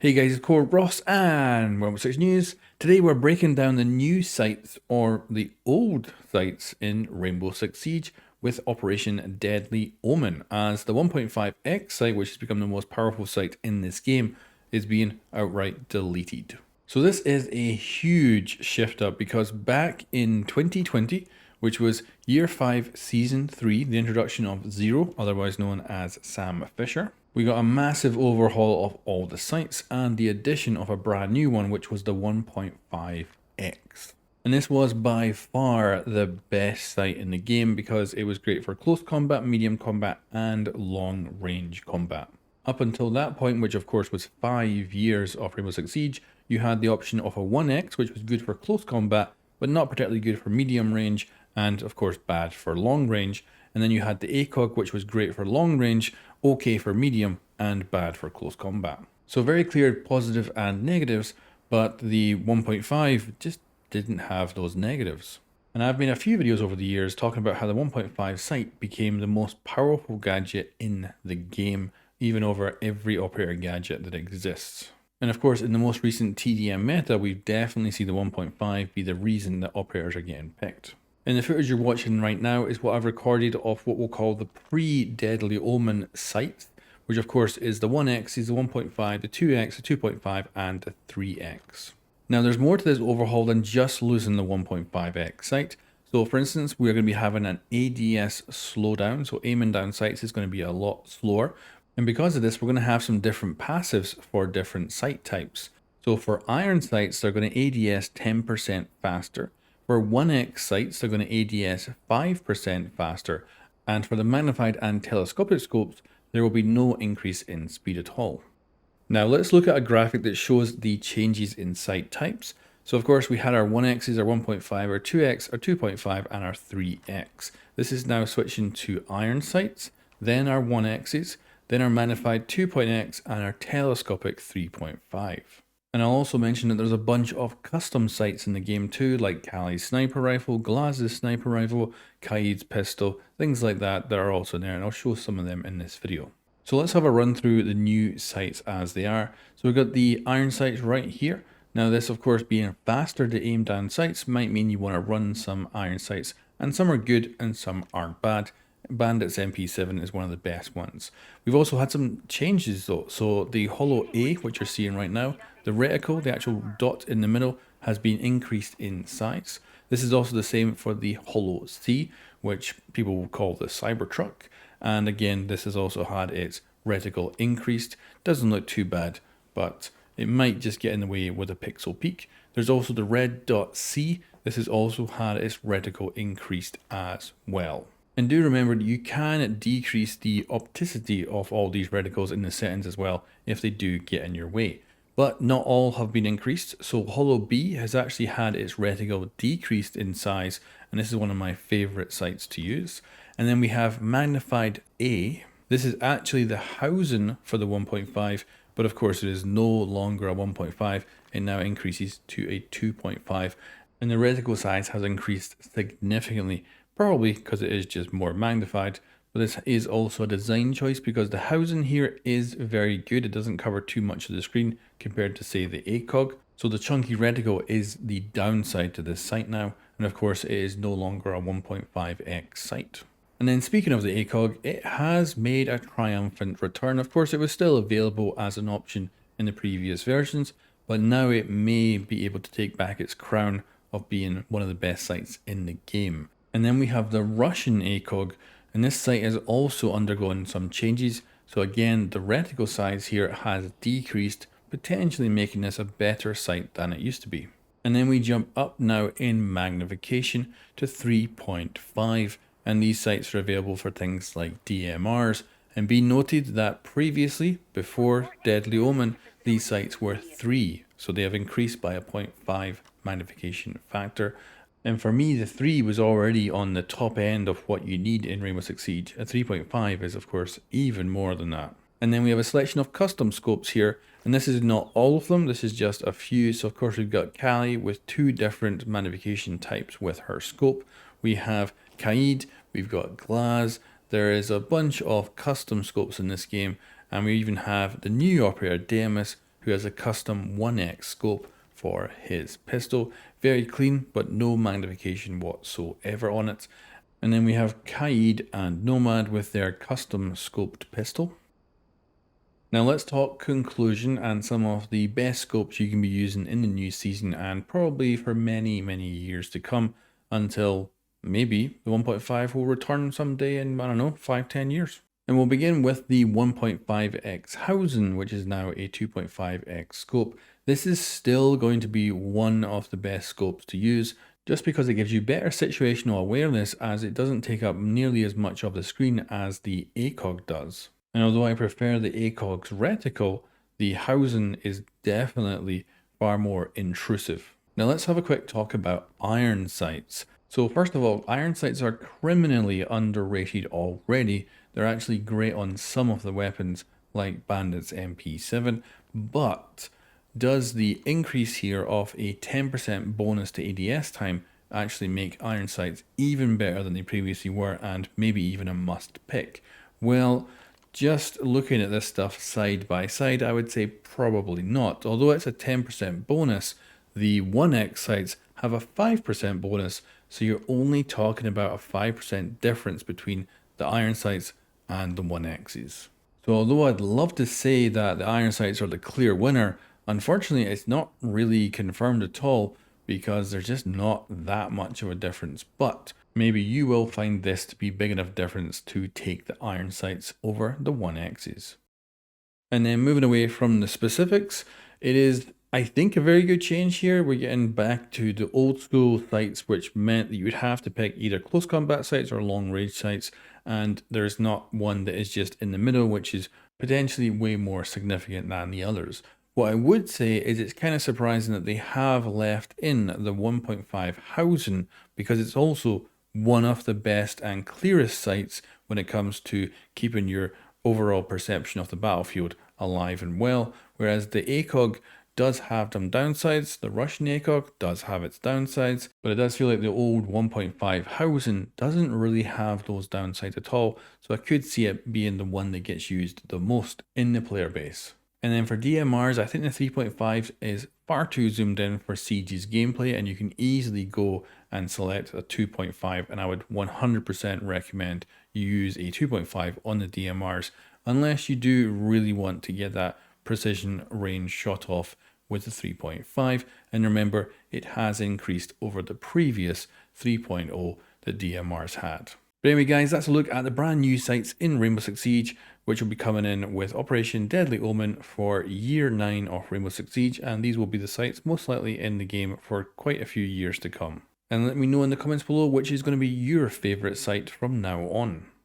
Hey guys, it's Core Ross and Rainbow Six News. Today we're breaking down the new sites or the old sites in Rainbow Six Siege with Operation Deadly Omen, as the 1.5x site, which has become the most powerful site in this game, is being outright deleted. So this is a huge shift up because back in 2020, which was Year 5 Season 3, the introduction of Zero, otherwise known as Sam Fisher, we got a massive overhaul of all the sites and the addition of a brand new one, which was the 1.5x. And this was by far the best site in the game because it was great for close combat, medium combat, and long range combat. Up until that point, which of course was 5 years of Rainbow Six Siege, you had the option of a 1x, which was good for close combat, but not particularly good for medium range, and of course bad for long range. And then you had the ACOG, which was great for long range, okay for medium, and bad for close combat. So very clear positive and negatives, but the 1.5 just didn't have those negatives. And I've made a few videos over the years talking about how the 1.5 site became the most powerful gadget in the game, even over every operator gadget that exists. And of course, in the most recent TDM meta, we definitely see the 1.5 be the reason that operators are getting picked. And the footage you're watching right now is what I've recorded of what we'll call the pre-Deadly Omen site, which of course is the 1x, is the 1.5, the 2x, the 2.5, and the 3x. Now there's more to this overhaul than just losing the 1.5x site. So for instance, we're going to be having an ADS slowdown, so aiming down sites is going to be a lot slower. And because of this, we're going to have some different passives for different site types. So for iron sites, they're going to ADS 10% faster. For 1x sites, they're going to ADS 5% faster, and for the magnified and telescopic scopes, there will be no increase in speed at all. Now let's look at a graphic that shows the changes in site types. So of course we had our 1x's, our 1.5, our 2x, our 2.5, and our 3x. This is now switching to iron sites, then our 1x's, then our magnified 2.x, and our telescopic 3.5. And I'll also mention that there's a bunch of custom sights in the game too, like Kali's sniper rifle, Glaz's sniper rifle, Kaid's pistol, things like that that are also there, and I'll show some of them in this video. So let's have a run through the new sights as they are. So we've got the iron sights right here. Now this, of course, being faster to aim down sights might mean you want to run some iron sights, and some are good and some aren't bad. Bandit's MP7 is one of the best ones. We've also had some changes though. So the Holo A, which you're seeing right now, the reticle, the actual dot in the middle, has been increased in size. This is also the same for the Holo C, which people will call the Cybertruck. And again, this has also had its reticle increased. Doesn't look too bad, but it might just get in the way with a pixel peak. There's also the Red Dot C. This has also had its reticle increased as well. And do remember that you can decrease the opticity of all these reticles in the settings as well if they do get in your way. But not all have been increased, so Holo B has actually had its reticle decreased in size, and this is one of my favorite sights to use. And then we have Magnified A. This is actually the housing for the 1.5, but of course it is no longer a 1.5, it now increases to a 2.5, and the reticle size has increased significantly. Probably because it is just more magnified, but this is also a design choice because the housing here is very good. It doesn't cover too much of the screen compared to say the ACOG. So the chunky reticle is the downside to this site now, and of course it is no longer a 1.5x site. And then speaking of the ACOG, it has made a triumphant return. Of course it was still available as an option in the previous versions, but now it may be able to take back its crown of being one of the best sites in the game. And then we have the Russian ACOG, and this site has also undergone some changes. So again, the reticle size here has decreased, potentially making this a better site than it used to be. And then we jump up now in magnification to 3.5, and these sites are available for things like DMRs. And be noted that previously, before Deadly Omen, these sites were 3, so they have increased by a 0.5 magnification factor. And for me, the 3 was already on the top end of what you need in Rainbow Six Siege. A 3.5 is, of course, even more than that. And then we have a selection of custom scopes here, and this is not all of them, this is just a few. So of course we've got Kali with 2 different magnification types with her scope. We have Kaid, we've got Glaz. There is a bunch of custom scopes in this game, and we even have the new operator Demus, who has a custom 1x scope for his pistol. Very clean, but no magnification whatsoever on it. And then we have Kaid and Nomad with their custom scoped pistol. Now let's talk conclusion and some of the best scopes you can be using in the new season and probably for many, many years to come until maybe the 1.5 will return someday in, I don't know, 5-10 years. And we'll begin with the 1.5x Hausen, which is now a 2.5x scope. This is still going to be one of the best scopes to use just because it gives you better situational awareness as it doesn't take up nearly as much of the screen as the ACOG does. And although I prefer the ACOG's reticle, the Hausen is definitely far more intrusive. Now let's have a quick talk about iron sights. So first of all, iron sights are criminally underrated already. They're actually great on some of the weapons like Bandit's MP7, but does the increase here of a 10% bonus to ADS time actually make iron sights even better than they previously were and maybe even a must pick? Well, just looking at this stuff side by side, I would say probably not. Although it's a 10% bonus, the 1x sights have a 5% bonus, so you're only talking about a 5% difference between the iron sights and the 1x's. So although I'd love to say that the iron sights are the clear winner, unfortunately it's not really confirmed at all because there's just not that much of a difference. But maybe you will find this to be big enough difference to take the iron sights over the 1x's. And then moving away from the specifics, it is, I think, a very good change here. We're getting back to the old school sights, which meant that you would have to pick either close combat sights or long range sights. And there's not one that is just in the middle, which is potentially way more significant than the others. What I would say is it's kind of surprising that they have left in the 1.5 Hausen because it's also one of the best and clearest sights when it comes to keeping your overall perception of the battlefield alive and well, whereas the ACOG does have some downsides. The Russian ACOG does have its downsides, but it does feel like the old 1.5 Hausen doesn't really have those downsides at all, so I could see it being the one that gets used the most in the player base. And then for DMRs, I think the 3.5 is far too zoomed in for Siege's gameplay, and you can easily go and select a 2.5, and I would 100% recommend you use a 2.5 on the DMRs, unless you do really want to get that precision range shot off with the 3.5. And remember, it has increased over the previous 3.0 that DMRs had. But anyway guys, that's a look at the brand new sights in Rainbow Six Siege, which will be coming in with Operation Deadly Omen for year 9 of Rainbow Six Siege, and these will be the sights most likely in the game for quite a few years to come. And let me know in the comments below which is going to be your favourite sight from now on.